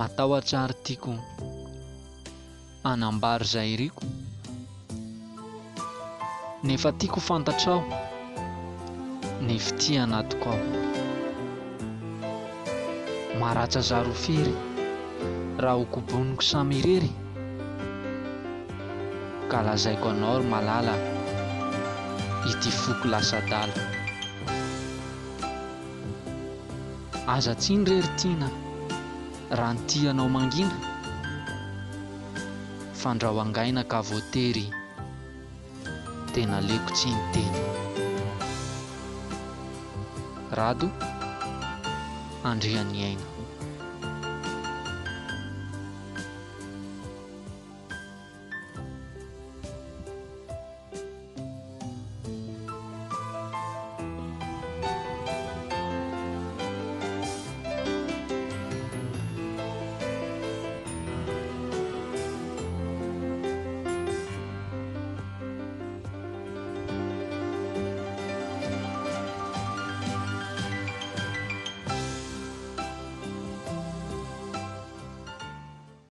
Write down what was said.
matahotra ary tiako anambary izay riko, nefa tiako fantatrao ny fity anatiko ao. Maratra zaro firy raha ho koboniko samy irery, ka lazaiko anao ry malala ity foko lasa-dala. Aza tsiny rery tiana raha ny tianao mangina, fandrao angaina ka voatery tena leko tsy ny teny. Rado Andrianiaina.